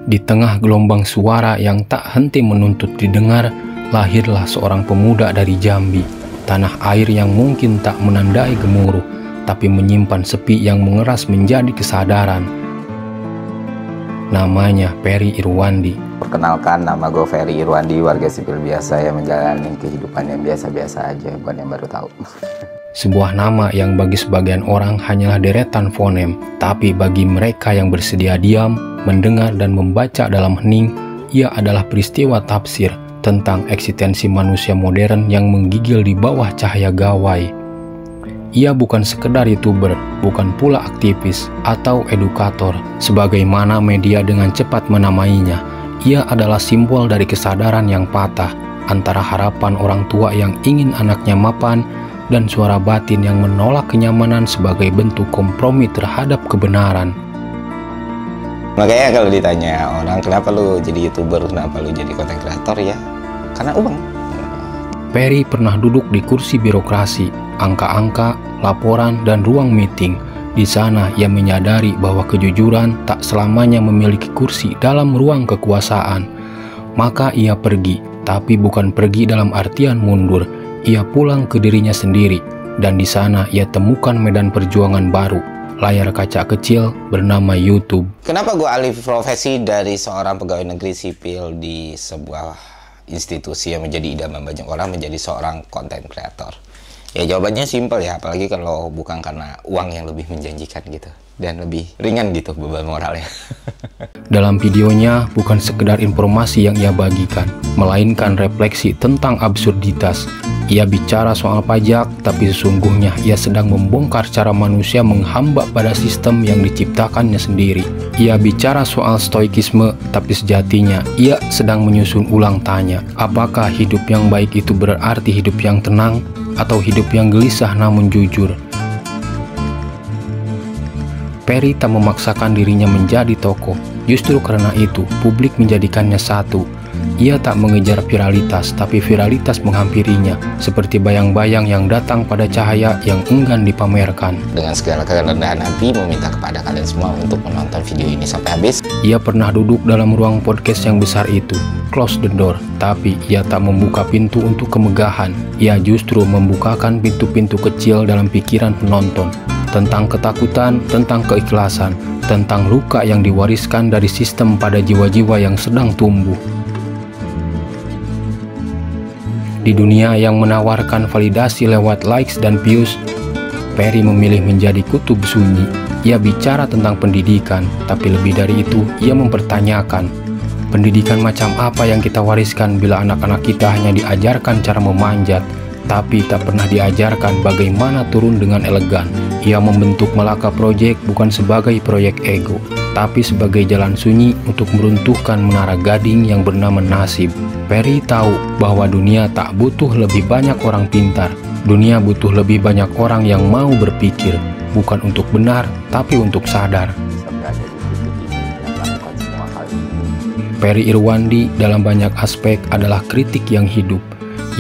Di tengah gelombang suara yang tak henti menuntut didengar, lahirlah seorang pemuda dari Jambi, tanah air yang mungkin tak menandai gemuruh, tapi menyimpan sepi yang mengeras menjadi kesadaran. Namanya Ferry Irwandi. Perkenalkan, nama gue Ferry Irwandi, warga sipil biasa yang menjalani kehidupan yang biasa-biasa aja, buat yang baru tahu. Sebuah nama yang bagi sebagian orang hanyalah deretan fonem, tapi bagi mereka yang bersedia diam, mendengar dan membaca dalam hening, ia adalah peristiwa tafsir tentang eksistensi manusia modern yang menggigil di bawah cahaya gawai. Ia bukan sekedar YouTuber, bukan pula aktivis atau edukator, sebagaimana media dengan cepat menamainya. Ia adalah simbol dari kesadaran yang patah antara harapan orang tua yang ingin anaknya mapan dan suara batin yang menolak kenyamanan sebagai bentuk kompromi terhadap kebenaran. Makanya kalau ditanya orang, kenapa lu jadi YouTuber, kenapa lu jadi konten kreator, ya karena uang. Ferry pernah duduk di kursi birokrasi, angka-angka, laporan, dan ruang meeting. Di sana ia menyadari bahwa kejujuran tak selamanya memiliki kursi dalam ruang kekuasaan. Maka ia pergi, tapi bukan pergi dalam artian mundur. Ia pulang ke dirinya sendiri, dan di sana ia temukan medan perjuangan baru, layar kaca kecil bernama YouTube. Kenapa gue alih profesi dari seorang pegawai negeri sipil di sebuah institusi yang menjadi idaman banyak orang menjadi seorang konten kreator? Ya jawabannya simpel ya, apalagi kalau bukan karena uang yang lebih menjanjikan gitu dan lebih ringan gitu beban moralnya. Dalam videonya bukan sekedar informasi yang ia bagikan, melainkan refleksi tentang absurditas. Ia bicara soal pajak, tapi sesungguhnya ia sedang membongkar cara manusia menghamba pada sistem yang diciptakannya sendiri. Ia bicara soal stoikisme, tapi sejatinya ia sedang menyusun ulang tanya, apakah hidup yang baik itu berarti hidup yang tenang, atau hidup yang gelisah namun jujur? Ferry tak memaksakan dirinya menjadi tokoh, justru karena itu publik menjadikannya satu. Ia tak mengejar viralitas, tapi viralitas menghampirinya, seperti bayang-bayang yang datang pada cahaya yang enggan dipamerkan. Dengan segala kerendahan hati meminta kepada kalian semua untuk menonton video ini sampai habis. Ia pernah duduk dalam ruang podcast yang besar itu, close the door, tapi ia tak membuka pintu untuk kemegahan. Ia justru membukakan pintu-pintu kecil dalam pikiran penonton, tentang ketakutan, tentang keikhlasan, tentang luka yang diwariskan dari sistem pada jiwa-jiwa yang sedang tumbuh. Di dunia yang menawarkan validasi lewat likes dan views, Ferry memilih menjadi kutub sunyi. Ia bicara tentang pendidikan, tapi lebih dari itu, ia mempertanyakan, pendidikan macam apa yang kita wariskan bila anak-anak kita hanya diajarkan cara memanjat, tapi tak pernah diajarkan bagaimana turun dengan elegan. Ia membentuk Malaka Project bukan sebagai proyek ego, tapi sebagai jalan sunyi untuk meruntuhkan menara gading yang bernama nasib. Ferry tahu bahwa dunia tak butuh lebih banyak orang pintar. Dunia butuh lebih banyak orang yang mau berpikir, bukan untuk benar, tapi untuk sadar. Ferry Irwandi dalam banyak aspek adalah kritik yang hidup.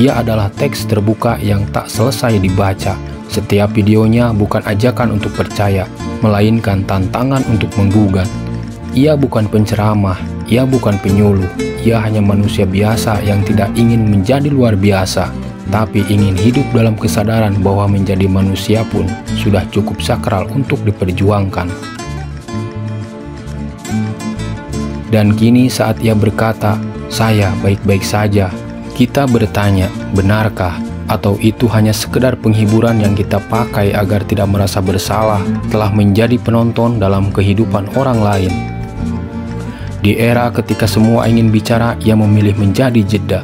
Ia adalah teks terbuka yang tak selesai dibaca. Setiap videonya bukan ajakan untuk percaya, melainkan tantangan untuk menggugat. Ia bukan penceramah, ia bukan penyuluh, ia hanya manusia biasa yang tidak ingin menjadi luar biasa, tapi ingin hidup dalam kesadaran bahwa menjadi manusia pun sudah cukup sakral untuk diperjuangkan. Dan kini saat ia berkata, "Saya baik-baik saja," kita bertanya, benarkah? Atau itu hanya sekedar penghiburan yang kita pakai agar tidak merasa bersalah telah menjadi penonton dalam kehidupan orang lain? Di era ketika semua ingin bicara, ia memilih menjadi jeda.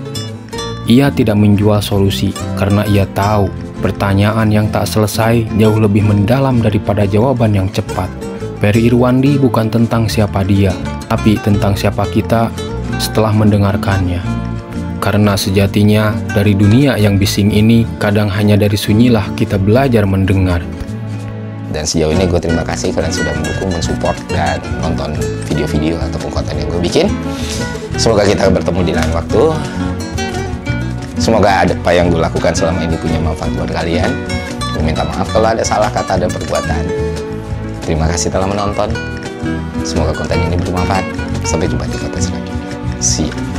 Ia tidak menjual solusi karena ia tahu pertanyaan yang tak selesai jauh lebih mendalam daripada jawaban yang cepat. Ferry Irwandi bukan tentang siapa dia, tapi tentang siapa kita setelah mendengarkannya. Karena sejatinya dari dunia yang bising ini, kadang hanya dari sunyilah kita belajar mendengar. Dan sejauh ini gue terima kasih kalian sudah mendukung, mensupport, dan nonton video-video ataupun konten yang gue bikin. Semoga kita bertemu di lain waktu. Semoga apa yang gue lakukan selama ini punya manfaat buat kalian. Gue minta maaf kalau ada salah kata dan perbuatan. Terima kasih telah menonton. Semoga konten ini bermanfaat. Sampai jumpa di konten selanjutnya. See you.